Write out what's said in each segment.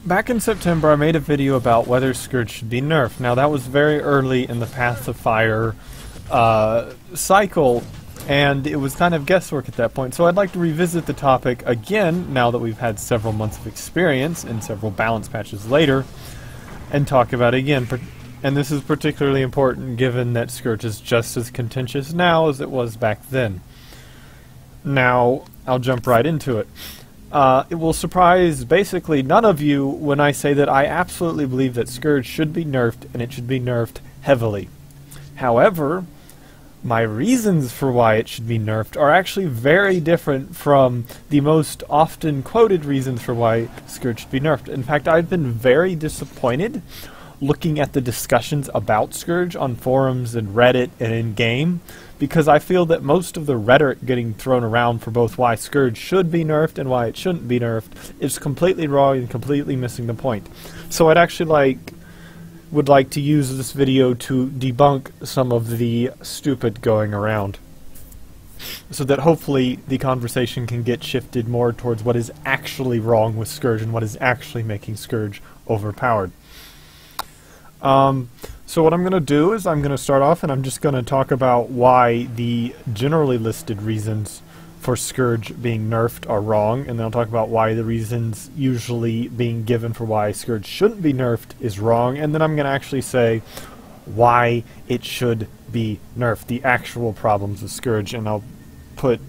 back in September I made a video about whether Scourge should be nerfed. Now that was very early in the Path of Fire cycle, and it was kind of guesswork at that point, so I'd like to revisit the topic again now that we've had several months of experience and several balance patches later, and talk about it again. And this is particularly important given that Scourge is just as contentious now as it was back then. Now, I'll jump right into it. It will surprise basically none of you when I say that I absolutely believe that Scourge should be nerfed, and it should be nerfed heavily. However, my reasons for why it should be nerfed are actually very different from the most often quoted reasons for why Scourge should be nerfed. In fact, I've been very disappointed looking at the discussions about Scourge on forums and Reddit and in-game, because I feel that most of the rhetoric getting thrown around for both why Scourge should be nerfed and why it shouldn't be nerfed is completely wrong and completely missing the point. So I'd actually would like to use this video to debunk some of the stupid going around, so that hopefully the conversation can get shifted more towards what is actually wrong with Scourge and what is actually making Scourge overpowered. So what I'm going to do is I'm going to start off and I'm just going to talk about why the generally listed reasons for Scourge being nerfed are wrong, and then I'll talk about why the reasons usually being given for why Scourge shouldn't be nerfed is wrong, and then I'm going to actually say why it should be nerfed, the actual problems with Scourge, and I'll put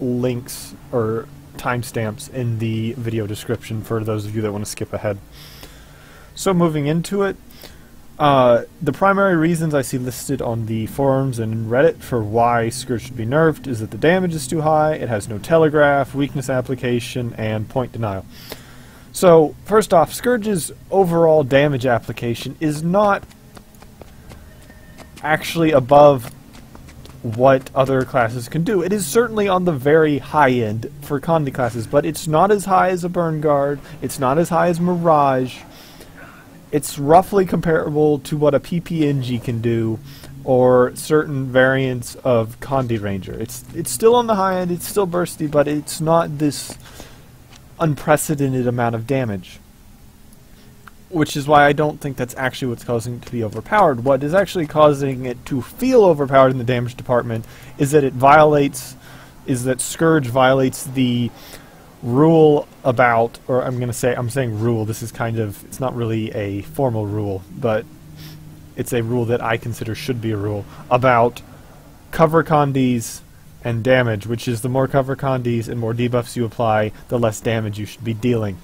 links or timestamps in the video description for those of you that want to skip ahead. So moving into it, the primary reasons I see listed on the forums and in Reddit for why Scourge should be nerfed is that the damage is too high, it has no telegraph, weakness application, and point denial. So, first off, Scourge's overall damage application is not actually above what other classes can do. It is certainly on the very high end for Condi classes, but it's not as high as a Burn Guard, it's not as high as Mirage. It's roughly comparable to what a PPNG can do, or certain variants of Condi Ranger. It's still on the high end, it's still bursty, but it's not this unprecedented amount of damage. Which is why I don't think that's actually what's causing it to be overpowered. What is actually causing it to feel overpowered in the damage department is that Scourge violates the rule about, or I'm saying rule, this is kind of, it's not really a formal rule, but it's a rule that I consider should be a rule, about cover condis and damage, which is the more cover condis and more debuffs you apply, the less damage you should be dealing.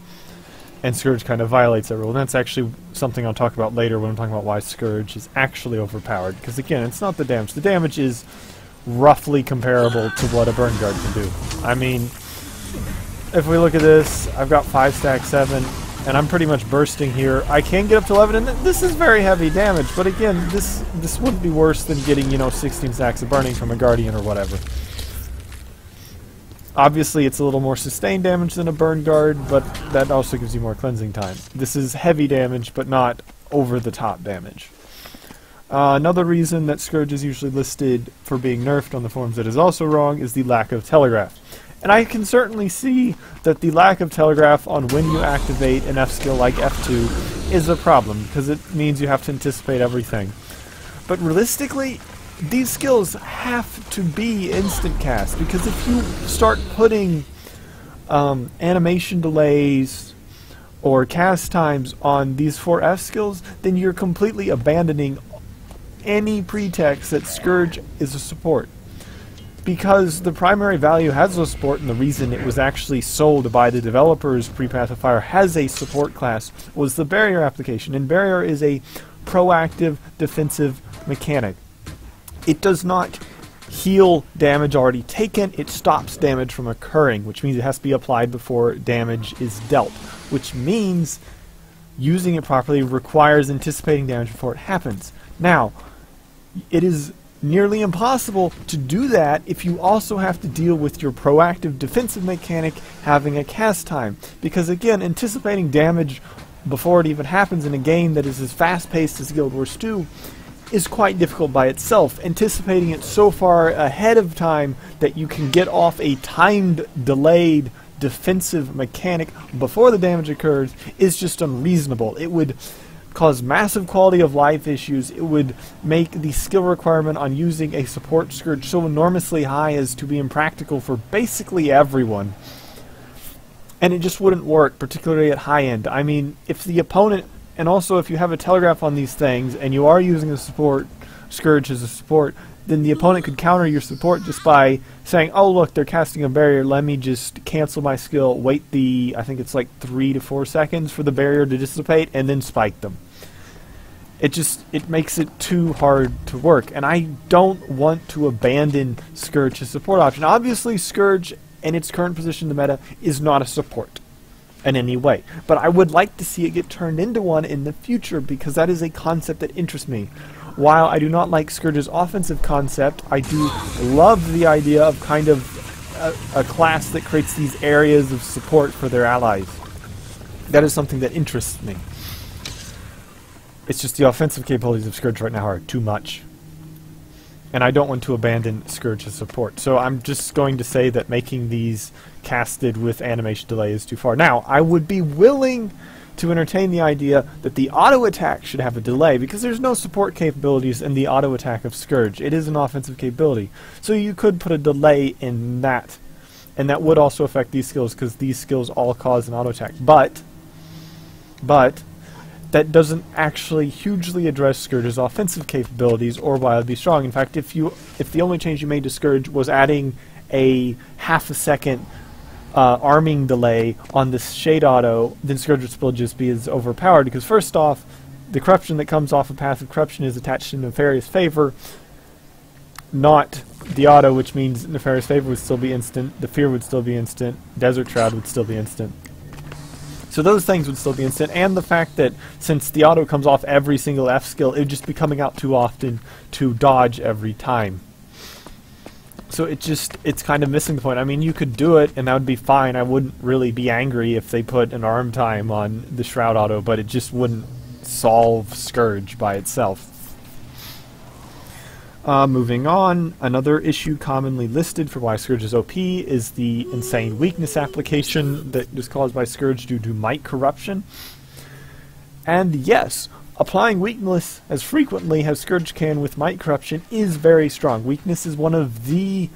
And Scourge kind of violates that rule, and that's actually something I'll talk about later when I'm talking about why Scourge is actually overpowered, because again, it's not the damage. The damage is roughly comparable to what a Burn Guard can do. I mean, if we look at this, I've got 5 stack 7, and I'm pretty much bursting here. I can get up to 11, and this is very heavy damage, but again, this wouldn't be worse than getting, 16 stacks of burning from a Guardian or whatever. Obviously, it's a little more sustained damage than a Burn Guard, but that also gives you more cleansing time. This is heavy damage, but not over-the-top damage. Another reason that Scourge is usually listed for being nerfed on the forums that is also wrong is the lack of telegraph. And I can certainly see that the lack of telegraph on when you activate an F skill like F2 is a problem, because it means you have to anticipate everything. But realistically, these skills have to be instant cast, because if you start putting animation delays or cast times on these 4 F skills, then you're completely abandoning any pretext that Scourge is a support. Because the primary value has a support, and the reason it was actually sold by the developers pre-Path of Fire as a support class was the barrier application, and barrier is a proactive defensive mechanic. It does not heal damage already taken, it stops damage from occurring, which means it has to be applied before damage is dealt, which means using it properly requires anticipating damage before it happens. Now, it is nearly impossible to do that if you also have to deal with your proactive defensive mechanic having a cast time, because again, anticipating damage before it even happens in a game that is as fast-paced as Guild Wars 2 is quite difficult by itself. Anticipating it so far ahead of time that you can get off a timed, delayed defensive mechanic before the damage occurs is just unreasonable. It would cause massive quality of life issues. It would make the skill requirement on using a support Scourge so enormously high as to be impractical for basically everyone. And it just wouldn't work, particularly at high end. I mean, if the opponent, and also if you have a telegraph on these things, and you are using a support Scourge as a support, then the opponent could counter your support just by saying, oh look, they're casting a barrier, let me just cancel my skill, wait I think it's like 3 to 4 seconds for the barrier to dissipate, and then spike them. It makes it too hard to work, and I don't want to abandon Scourge as a support option. Obviously, Scourge, in its current position in the meta, is not a support in any way, but I would like to see it get turned into one in the future, because that is a concept that interests me. While I do not like Scourge's offensive concept, I do love the idea of kind of a class that creates these areas of support for their allies. That is something that interests me. It's just the offensive capabilities of Scourge right now are too much. And I don't want to abandon Scourge as support. So I'm just going to say that making these casted with animation delay is too far. Now, I would be willing to entertain the idea that the auto attack should have a delay, because there's no support capabilities in the auto attack of Scourge. It is an offensive capability. So you could put a delay in that. And that would also affect these skills, because these skills all cause an auto attack. But that doesn't actually hugely address Scourge's offensive capabilities or why it'd be strong. In fact, if the only change you made to Scourge was adding a half a second arming delay on this shade auto, then Scourge would still just be as overpowered, because first off, the corruption that comes off of passive corruption is attached to Nefarious Favor, not the auto, which means Nefarious Favor would still be instant, the Fear would still be instant, Desert Shroud would still be instant. So those things would still be instant, and the fact that since the auto comes off every single F skill, it would just be coming out too often to dodge every time. So it's kind of missing the point. I mean, you could do it, and that would be fine. I wouldn't really be angry if they put an arm time on the Shroud auto, but it just wouldn't solve Scourge by itself. Moving on, another issue commonly listed for why Scourge is OP is the insane weakness application that is caused by Scourge due to might corruption. And yes, applying weakness as frequently as Scourge can with might corruption is very strong. Weakness is one of the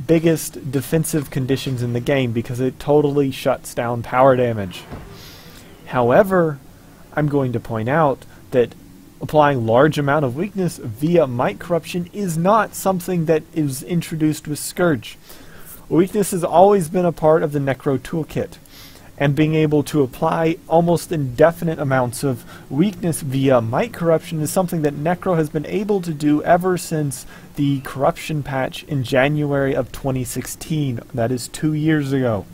biggest defensive conditions in the game because it totally shuts down power damage. However, I'm going to point out that applying large amount of weakness via might corruption is not something that is introduced with Scourge. Weakness has always been a part of the Necro toolkit, and being able to apply almost indefinite amounts of weakness via might corruption is something that Necro has been able to do ever since the corruption patch in January of 2016. That is 2 years ago.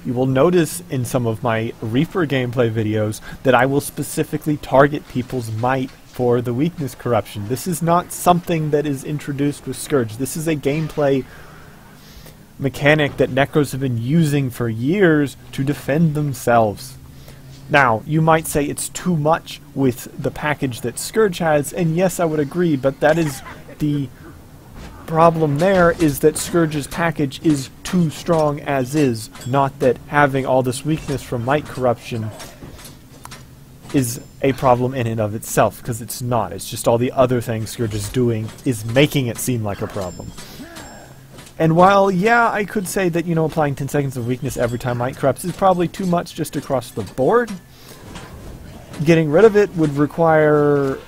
You will notice in some of my Reaper gameplay videos that I will specifically target people's might for the weakness corruption. This is not something that is introduced with Scourge. This is a gameplay mechanic that Necros have been using for years to defend themselves. Now, you might say it's too much with the package that Scourge has, and yes, I would agree, but that is the problem there, is that Scourge's package is too strong as is, not that having all this weakness from might corruption is a problem in and of itself, because it's not. It's just all the other things Scourge is doing is making it seem like a problem. And while, yeah, I could say that, you know, applying 10 seconds of weakness every time might corrupts is probably too much just across the board, getting rid of it would require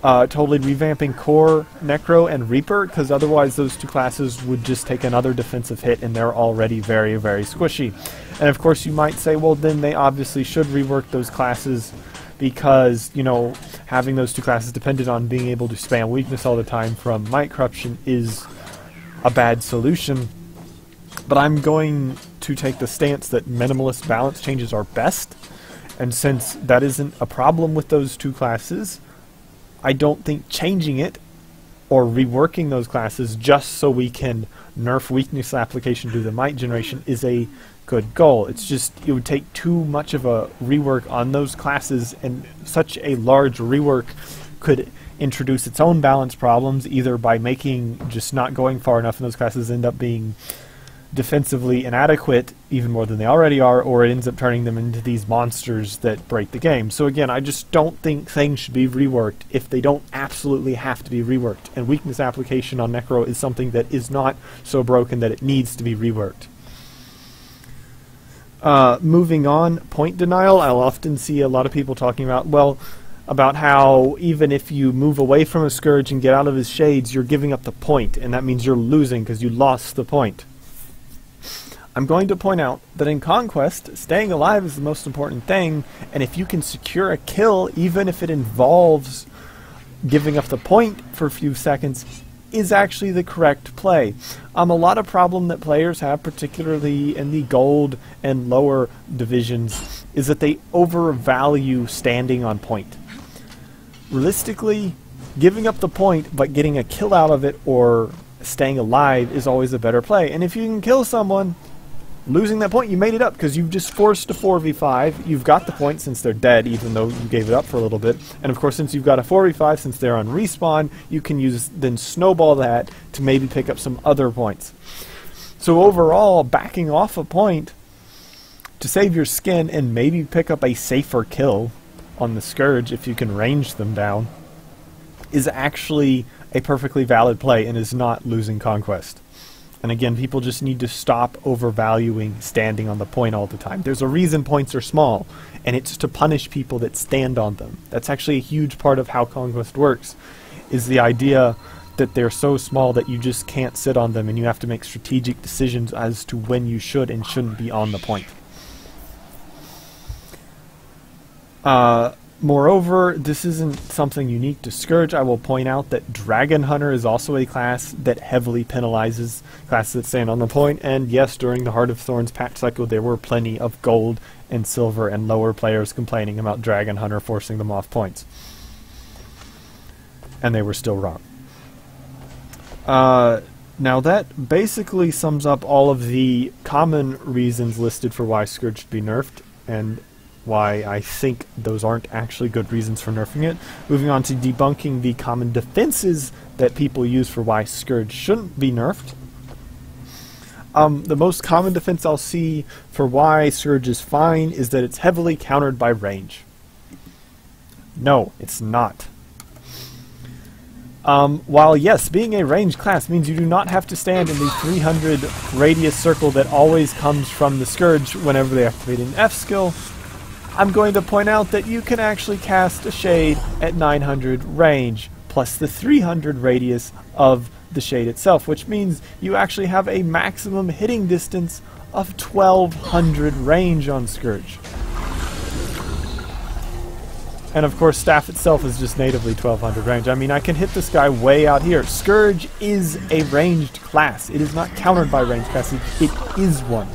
totally revamping Core, Necro, and Reaper, because otherwise those two classes would just take another defensive hit, and they're already very, very squishy. And of course you might say, well, then they obviously should rework those classes, because, you know, having those two classes dependent on being able to spam weakness all the time from might corruption is a bad solution. But I'm going to take the stance that minimalist balance changes are best, and since that isn't a problem with those two classes, I don't think changing it or reworking those classes just so we can nerf weakness application to the might generation is a good goal. It's just, it would take too much of a rework on those classes, and such a large rework could introduce its own balance problems, either by making just not going far enough in those classes end up being defensively inadequate even more than they already are, or it ends up turning them into these monsters that break the game. So again, I just don't think things should be reworked if they don't absolutely have to be reworked. And weakness application on Necro is something that is not so broken that it needs to be reworked. Moving on, point denial. I'll often see a lot of people talking about, well, about how even if you move away from a Scourge and get out of his shades, you're giving up the point, and that means you're losing because you lost the point. I'm going to point out that in Conquest, staying alive is the most important thing, and if you can secure a kill, even if it involves giving up the point for a few seconds, is actually the correct play. A lot of problem that players have, particularly in the gold and lower divisions, is that they overvalue standing on point. Realistically, giving up the point but getting a kill out of it or staying alive is always a better play. And if you can kill someone, losing that point, you made it up because you've just forced a 4v5. You've got the point since they're dead, even though you gave it up for a little bit. And of course, since you've got a 4v5, since they're on respawn, you can then snowball that to maybe pick up some other points. So overall, backing off a point to save your skin and maybe pick up a safer kill on the Scourge if you can range them down is actually a perfectly valid play and is not losing Conquest. And again, people just need to stop overvaluing standing on the point all the time. There's a reason points are small, and it's to punish people that stand on them. That's actually a huge part of how Conquest works, is the idea that they're so small that you just can't sit on them and you have to make strategic decisions as to when you should and shouldn't be on the point. Moreover, this isn't something unique to Scourge. I will point out that Dragon Hunter is also a class that heavily penalizes classes that stand on the point, and yes, during the Heart of Thorns patch cycle there were plenty of gold and silver and lower players complaining about Dragon Hunter forcing them off points. And they were still wrong. Now that basically sums up all of the common reasons listed for why Scourge should be nerfed, and why I think those aren't actually good reasons for nerfing it. Moving on to debunking the common defenses that people use for why Scourge shouldn't be nerfed. The most common defense I'll see for why Scourge is fine is that it's heavily countered by range. No, it's not. While yes, being a ranged class means you do not have to stand in the 300 radius circle that always comes from the Scourge whenever they activate an F skill, I'm going to point out that you can actually cast a shade at 900 range, plus the 300 radius of the shade itself, which means you actually have a maximum hitting distance of 1200 range on Scourge. And of course, Staff itself is just natively 1200 range. I mean, I can hit this guy way out here. Scourge is a ranged class. It is not countered by ranged classes. It is one.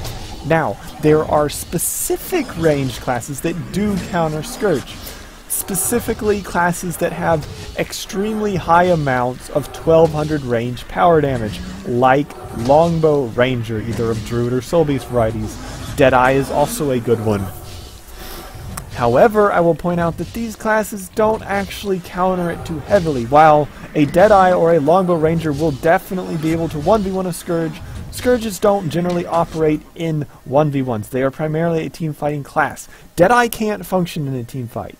Now, there are specific ranged classes that do counter Scourge. Specifically, classes that have extremely high amounts of 1200 range power damage, like Longbow Ranger, either of Druid or Soul Beast varieties. Deadeye is also a good one. However, I will point out that these classes don't actually counter it too heavily. While a Deadeye or a Longbow Ranger will definitely be able to 1v1 a Scourge, Scourges don't generally operate in 1v1s. They are primarily a team fighting class. Deadeye can't function in a team fight.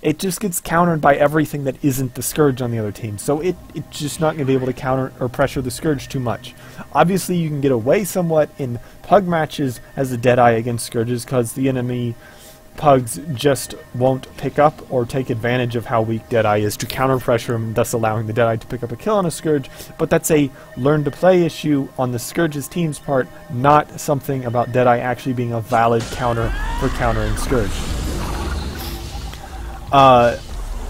It just gets countered by everything that isn't the Scourge on the other team. So it's just not going to be able to counter or pressure the Scourge too much. Obviously, you can get away somewhat in pug matches as a Deadeye against Scourges because the enemy pugs just won't pick up or take advantage of how weak Deadeye is to counter pressure him, thus allowing the Deadeye to pick up a kill on a Scourge, but that's a learn to play issue on the Scourge's team's part, not something about Deadeye actually being a valid counter for countering Scourge.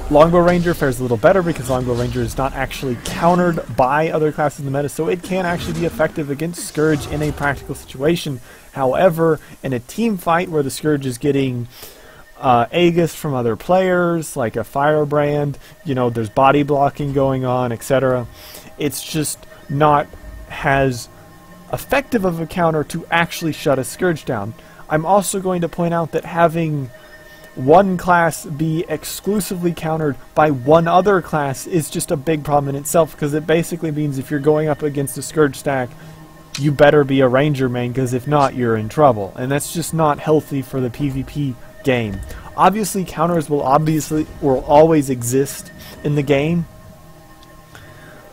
Longbow Ranger fares a little better because Longbow Ranger is not actually countered by other classes in the meta, so it can actually be effective against Scourge in a practical situation. However, in a team fight where the Scourge is getting Aegis from other players, like a Firebrand, you know, there's body blocking going on, etc., it's just not as effective of a counter to actually shut a Scourge down. I'm also going to point out that having one class be exclusively countered by one other class is just a big problem in itself, because it basically means if you're going up against a Scourge stack, you better be a ranger main, because if not, you're in trouble. And that's just not healthy for the PvP game. Obviously, counters will always exist in the game,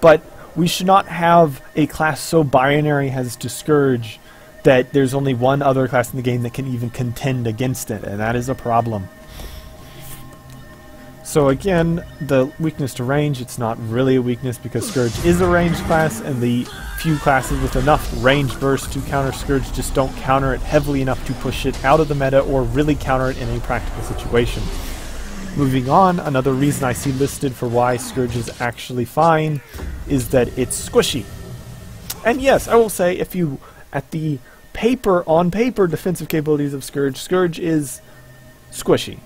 but we should not have a class so binary as to Scourge that there's only one other class in the game that can even contend against it, and that is a problem. So again, the weakness to range, it's not really a weakness because Scourge is a ranged class, and the few classes with enough range burst to counter Scourge just don't counter it heavily enough to push it out of the meta or really counter it in a practical situation. Moving on, another reason I see listed for why Scourge is actually fine is that it's squishy. And yes, I will say, if you, at the on paper defensive capabilities of Scourge, Scourge is squishy.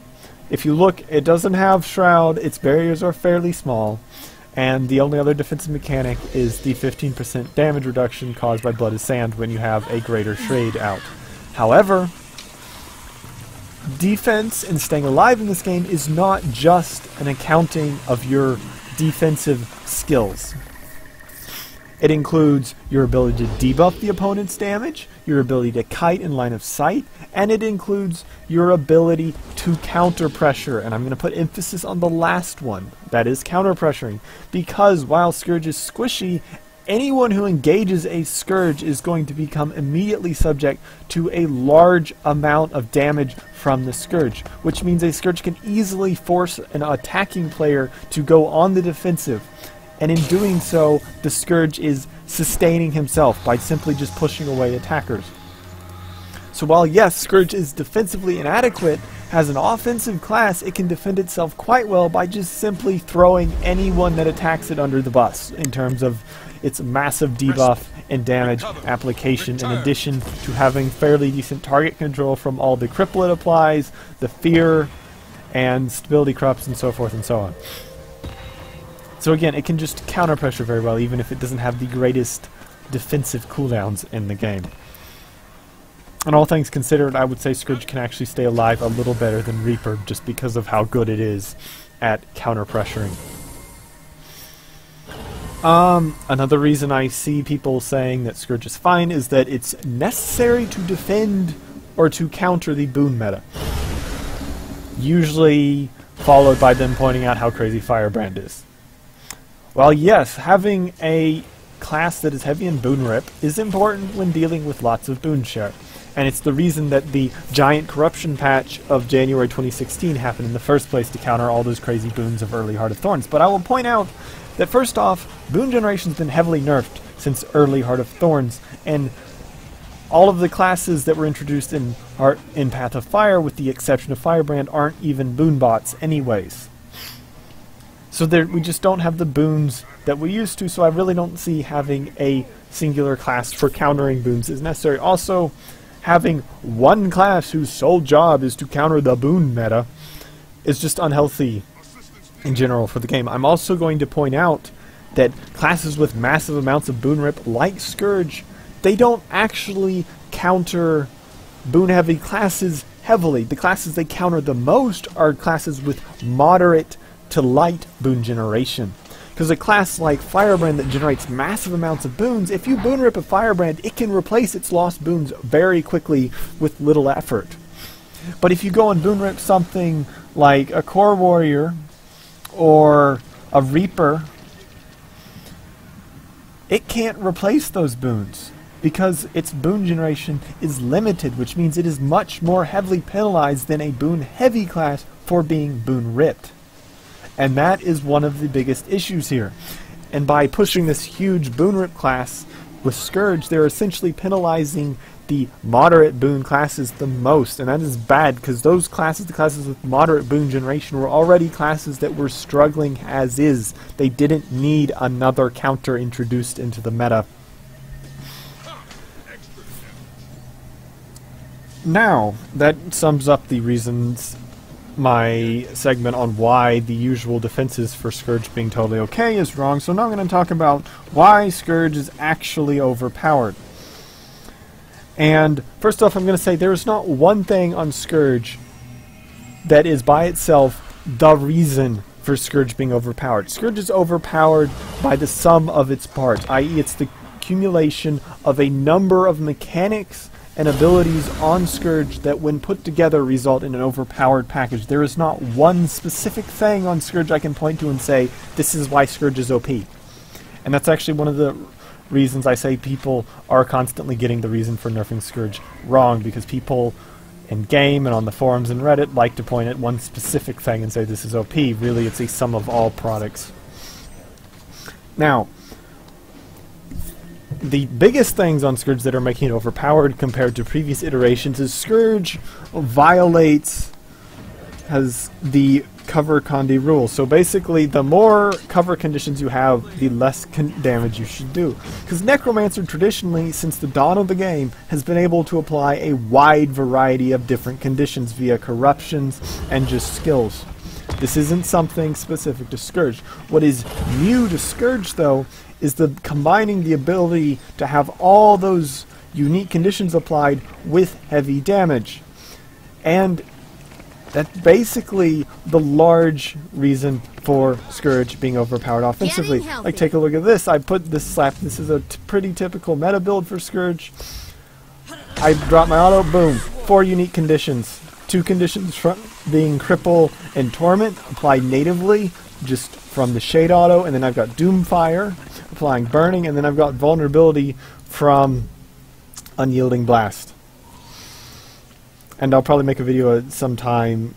If you look, it doesn't have Shroud, its barriers are fairly small, and the only other defensive mechanic is the 15% damage reduction caused by Blood is Sand when you have a greater shade out. However, defense and staying alive in this game is not just an accounting of your defensive skills. It includes your ability to debuff the opponent's damage, your ability to kite in line of sight, and it includes your ability to counter pressure. And I'm going to put emphasis on the last one, that is counter pressuring, because while Scourge is squishy, anyone who engages a Scourge is going to become immediately subject to a large amount of damage from the Scourge, which means a Scourge can easily force an attacking player to go on the defensive. And in doing so, the Scourge is sustaining himself by simply just pushing away attackers. So while yes, Scourge is defensively inadequate, as an offensive class, it can defend itself quite well by just simply throwing anyone that attacks it under the bus in terms of its massive debuff and damage application, in addition to having fairly decent target control from all the cripple it applies, the fear, and stability corrupts, and so forth and so on. So again, it can just counter pressure very well, even if it doesn't have the greatest defensive cooldowns in the game. And all things considered, I would say Scourge can actually stay alive a little better than Reaper, just because of how good it is at counter pressuring. Another reason I see people saying that Scourge is fine is that it's necessary to defend or to counter the boon meta. Usually followed by them pointing out how crazy Firebrand is. Well, yes, having a class that is heavy in boon rip is important when dealing with lots of boon share. And it's the reason that the giant corruption patch of January 2016 happened in the first place, to counter all those crazy boons of early Heart of Thorns. But I will point out that first off, boon generation's been heavily nerfed since early Heart of Thorns, and all of the classes that were introduced in Path of Fire, with the exception of Firebrand, aren't even boon bots anyways. So we just don't have the boons that we used to, so I really don't see having a singular class for countering boons is necessary. Also, having one class whose sole job is to counter the boon meta is just unhealthy in general for the game. I'm also going to point out that classes with massive amounts of boon rip, like Scourge, they don't actually counter boon heavy classes heavily. The classes they counter the most are classes with moderate to light boon generation. Because a class like Firebrand that generates massive amounts of boons, if you boon rip a Firebrand, it can replace its lost boons very quickly with little effort. But if you go and boon rip something like a Core Warrior or a Reaper, it can't replace those boons because its boon generation is limited, which means it is much more heavily penalized than a boon heavy class for being boon ripped. And that is one of the biggest issues here. And by pushing this huge boon rip class with Scourge, they're essentially penalizing the moderate boon classes the most. And that is bad, because those classes, the classes with moderate boon generation, were already classes that were struggling as is. They didn't need another counter introduced into the meta. Now, that sums up the reasons, my segment on why the usual defenses for Scourge being totally okay is wrong. So now I'm going to talk about why Scourge is actually overpowered. And first off, I'm going to say there is not one thing on Scourge that is by itself the reason for Scourge being overpowered. Scourge is overpowered by the sum of its parts, i.e. it's the accumulation of a number of mechanics and abilities on Scourge that when put together result in an overpowered package. There is not one specific thing on Scourge I can point to and say, this is why Scourge is OP. And that's actually one of the reasons I say people are constantly getting the reason for nerfing Scourge wrong, because people in game and on the forums and Reddit like to point at one specific thing and say this is OP. Really, it's a sum of all products. Now, the biggest things on Scourge that are making it overpowered compared to previous iterations is Scourge has the cover condi rule. So basically, the more cover conditions you have, the less damage you should do. Because Necromancer traditionally, since the dawn of the game, has been able to apply a wide variety of different conditions via corruptions and just skills. This isn't something specific to Scourge. What is new to Scourge, though, is combining the ability to have all those unique conditions applied with heavy damage. And that's basically the large reason for Scourge being overpowered offensively. Like, take a look at this. I put this slap. This is a pretty typical meta build for Scourge. I drop my auto, boom. 4 unique conditions. 2 conditions from being Cripple and Torment applied natively, just from the Shade Auto, and then I've got Doomfire applying Burning, and then I've got Vulnerability from Unyielding Blast. And I'll probably make a video sometime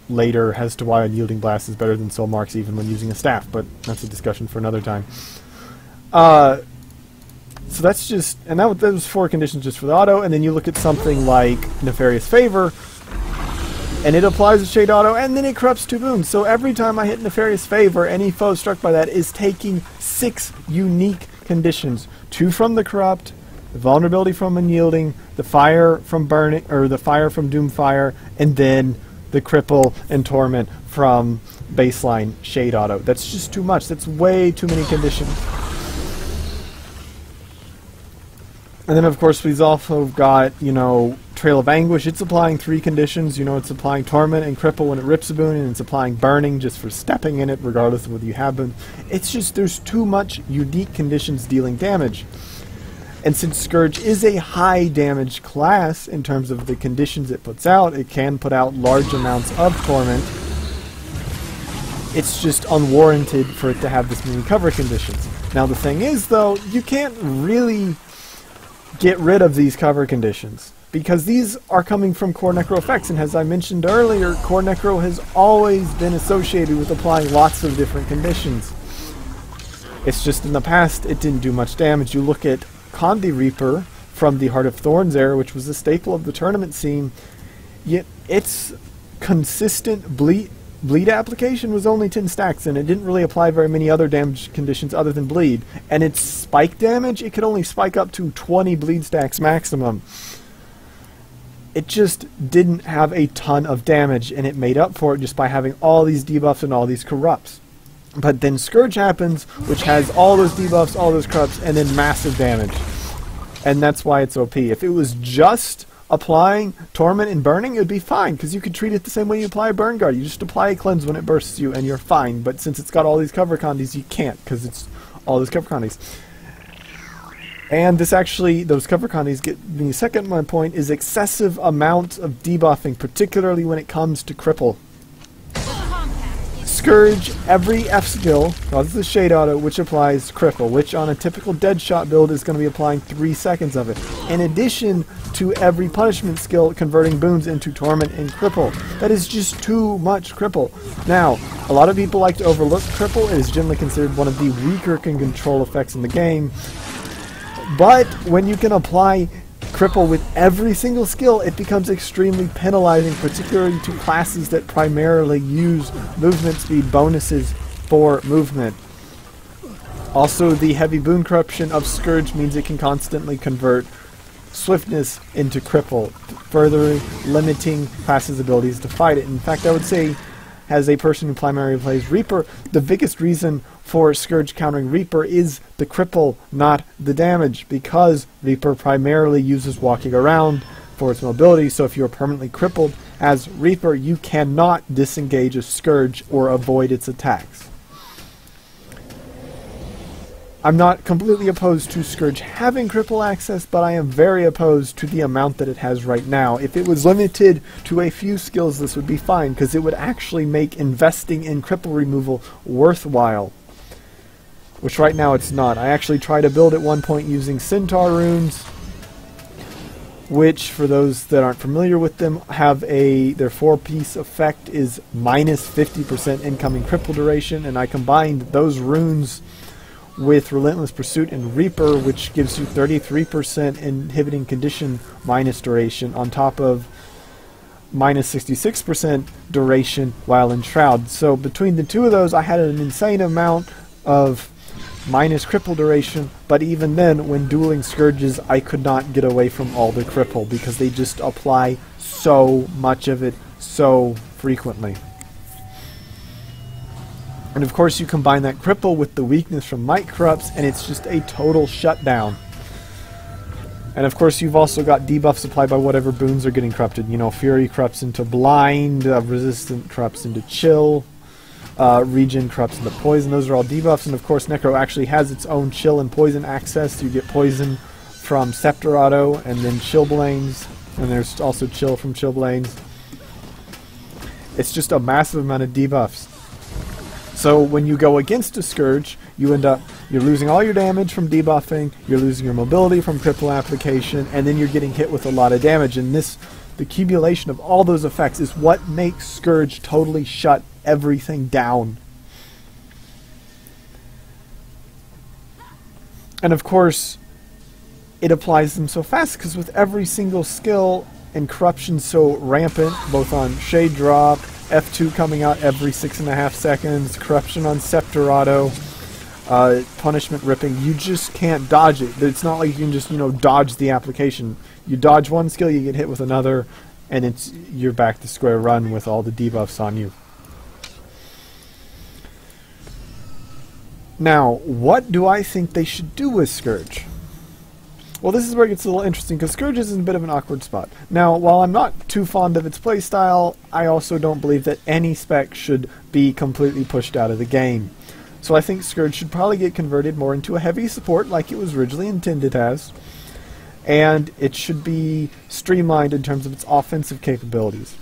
later as to why Unyielding Blast is better than Soul Marks even when using a staff, but that's a discussion for another time. So that's just, and that was 4 conditions just for the auto, and then you look at something like Nefarious Favor, and it applies a Shade Auto, and then it corrupts 2 boons. So every time I hit Nefarious Favor, any foe struck by that is taking 6 unique conditions. 2 from the Corrupt, the Vulnerability from Unyielding, the Fire from Burning, or the Fire from Doomfire, and then the Cripple and Torment from baseline Shade Auto. That's just too much. That's way too many conditions. And then, of course, we've also got, you know, Trail of Anguish. It's applying 3 conditions. You know, it's applying Torment and Cripple when it rips a boon, and it's applying Burning just for stepping in it, regardless of whether you have boon. It's just, there's too much unique conditions dealing damage. And since Scourge is a high damage class in terms of the conditions it puts out, it can put out large amounts of Torment. It's just unwarranted for it to have this many cover conditions. Now the thing is, though, you can't really get rid of these cover conditions, because these are coming from Core Necro effects, and as I mentioned earlier, Core Necro has always been associated with applying lots of different conditions. It's just in the past it didn't do much damage. You look at Condi Reaper from the Heart of Thorns era, which was a staple of the tournament scene, yet its consistent bleed application was only 10 stacks, and it didn't really apply very many other damage conditions other than bleed. And its spike damage, it could only spike up to 20 bleed stacks maximum. It just didn't have a ton of damage, and it made up for it just by having all these debuffs and all these corrupts. But then Scourge happens, which has all those debuffs, all those corrupts, and then massive damage. And that's why it's OP. If it was just applying Torment and Burning, it would be fine, because you could treat it the same way you apply a Burn Guard. You just apply a Cleanse when it bursts you, and you're fine. But since it's got all these cover condies, you can't, because it's all those cover condies. And this actually, those cover condies get me second. My point is excessive amounts of debuffing, particularly when it comes to Cripple. Scourge, every F skill causes the Shade Auto, which applies Cripple, which on a typical Deadshot build is going to be applying 3 seconds of it. In addition to every punishment skill converting boons into Torment and Cripple. That is just too much Cripple. Now, a lot of people like to overlook Cripple. It is generally considered one of the weaker control effects in the game. But when you can apply Cripple with every single skill, it becomes extremely penalizing, particularly to classes that primarily use movement speed bonuses for movement. Also, the heavy boon corruption of Scourge means it can constantly convert swiftness into Cripple, further limiting classes' abilities to fight it. In fact, I would say, as a person who primarily plays Reaper, the biggest reason for Scourge countering Reaper is the Cripple, not the damage, because Reaper primarily uses walking around for its mobility, so if you are permanently crippled as Reaper, you cannot disengage a Scourge or avoid its attacks. I'm not completely opposed to Scourge having cripple access, but I am very opposed to the amount that it has right now. If it was limited to a few skills, this would be fine, because it would actually make investing in cripple removal worthwhile, which right now it's not. I actually tried to build at one point using Centaur runes, which, for those that aren't familiar with them, have their 4-piece effect is minus 50% incoming cripple duration, and I combined those runes with Relentless Pursuit and Reaper, which gives you 33% inhibiting condition minus duration on top of minus 66% duration while in Shroud. So between the two of those, I had an insane amount of minus cripple duration, but even then, when dueling Scourges, I could not get away from all the cripple because they just apply so much of it so frequently. And of course you combine that cripple with the weakness from Might Corrupts, and it's just a total shutdown. And of course you've also got debuffs applied by whatever boons are getting corrupted. You know, Fury corrupts into Blind, Resistant corrupts into Chill, Regen corrupts into Poison. Those are all debuffs, and of course Necro actually has its own Chill and Poison access. You get Poison from Scepter Auto, and then Chillblains, and there's also Chill from Chillblains. It's just a massive amount of debuffs. So when you go against a Scourge, you're losing all your damage from debuffing, you're losing your mobility from cripple application, and then you're getting hit with a lot of damage. And the accumulation of all those effects is what makes Scourge totally shut everything down. And of course, it applies them so fast, because with every single skill and corruption so rampant, both on Shade Drop, F2 coming out every 6.5 seconds, corruption on Scepter Auto, punishment ripping, you just can't dodge it. It's not like you can just, dodge the application. You dodge one skill, you get hit with another, and you're back to square one with all the debuffs on you. Now, what do I think they should do with Scourge? Well, this is where it gets a little interesting, because Scourge is in a bit of an awkward spot. Now, while I'm not too fond of its playstyle, I also don't believe that any spec should be completely pushed out of the game. So I think Scourge should probably get converted more into a heavy support like it was originally intended as, and it should be streamlined in terms of its offensive capabilities.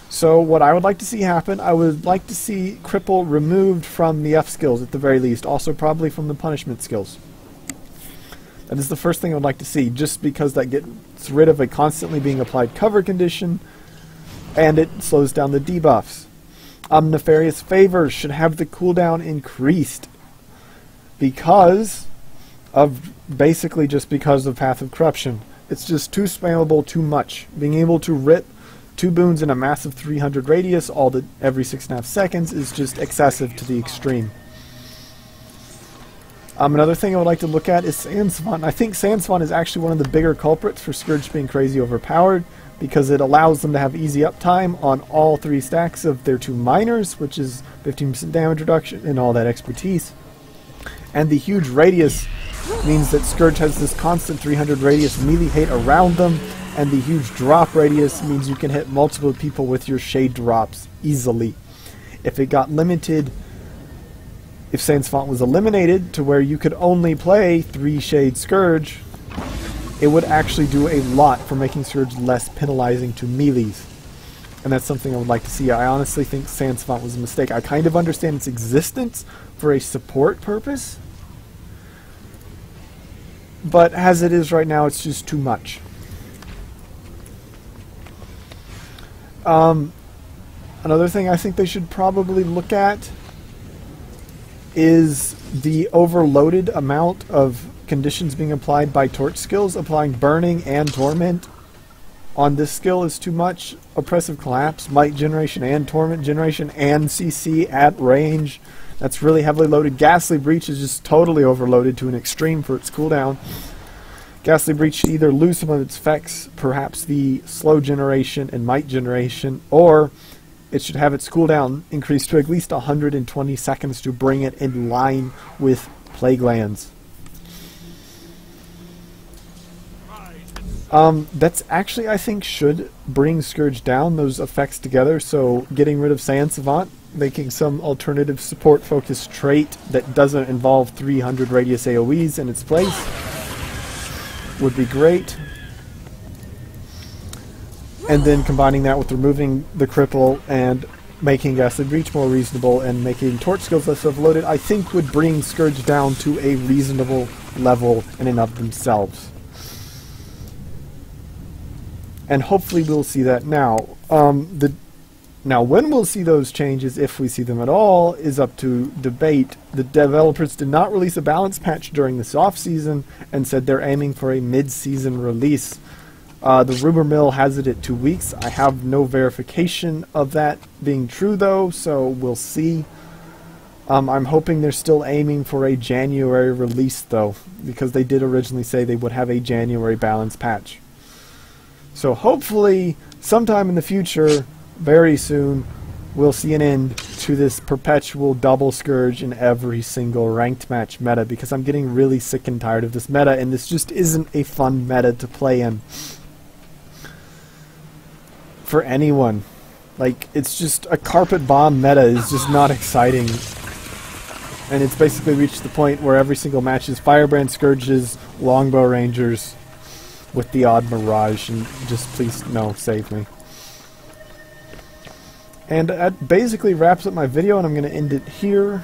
So what I would like to see happen, I would like to see Cripple removed from the F skills at the very least, also probably from the punishment skills. That is the first thing I would like to see, just because that gets rid of a constantly being applied cover condition, and it slows down the debuffs. Nefarious Favors should have the cooldown increased because of, basically just because of Path of Corruption. It's just too spammable, too much. Being able to rip 2 boons in a massive 300 radius every 6.5 seconds is just excessive to the extreme. Another thing I would like to look at is Sandspawn. I think Sandspawn is actually one of the bigger culprits for Scourge being crazy overpowered, because it allows them to have easy uptime on all 3 stacks of their 2 miners, which is 15% damage reduction and all that expertise. And the huge radius means that Scourge has this constant 300 radius melee hit around them, and the huge drop radius means you can hit multiple people with your shade drops easily. If it got limited, if Sandspawn was eliminated to where you could only play 3 Shade Scourge, it would actually do a lot for making Scourge less penalizing to melees. And that's something I would like to see. I honestly think Sandspawn was a mistake. I kind of understand its existence for a support purpose, but as it is right now, it's just too much. Another thing I think they should probably look at is the overloaded amount of conditions being applied by torch skills. Applying Burning and Torment on this skill is too much. Oppressive Collapse, Might Generation, and Torment Generation, and CC at range. That's really heavily loaded. Ghastly Breach is just totally overloaded to an extreme for its cooldown. Ghastly Breach should either lose some of its effects, perhaps the slow generation and might generation, or it should have its cooldown increased to at least 120 seconds to bring it in line with Plague Lands. That's actually, I think, should bring Scourge down, those effects together. So getting rid of Sand Savant making some alternative support-focused trait that doesn't involve 300 radius AoEs in its place would be great. And then combining that with removing the cripple and making Acid Reach more reasonable and making torch skills less overloaded, I think would bring Scourge down to a reasonable level in and of themselves. And hopefully we'll see that now. Now when we'll see those changes, if we see them at all, is up to debate. The developers did not release a balance patch during this off-season and said they're aiming for a mid-season release. The rumor mill has it at 2 weeks. I have no verification of that being true, though, so we'll see. I'm hoping they're still aiming for a January release, though, because they did originally say they would have a January balance patch. So hopefully, sometime in the future, very soon, we'll see an end to this perpetual double Scourge in every single ranked match meta, because I'm getting really sick and tired of this meta, and this just isn't a fun meta to play in. For anyone. Like, it's just a carpet bomb meta is just not exciting. And it's basically reached the point where every single match is Firebrand Scourges, Longbow Rangers, with the odd Mirage, and just please, no, save me. And that basically wraps up my video, and I'm going to end it here.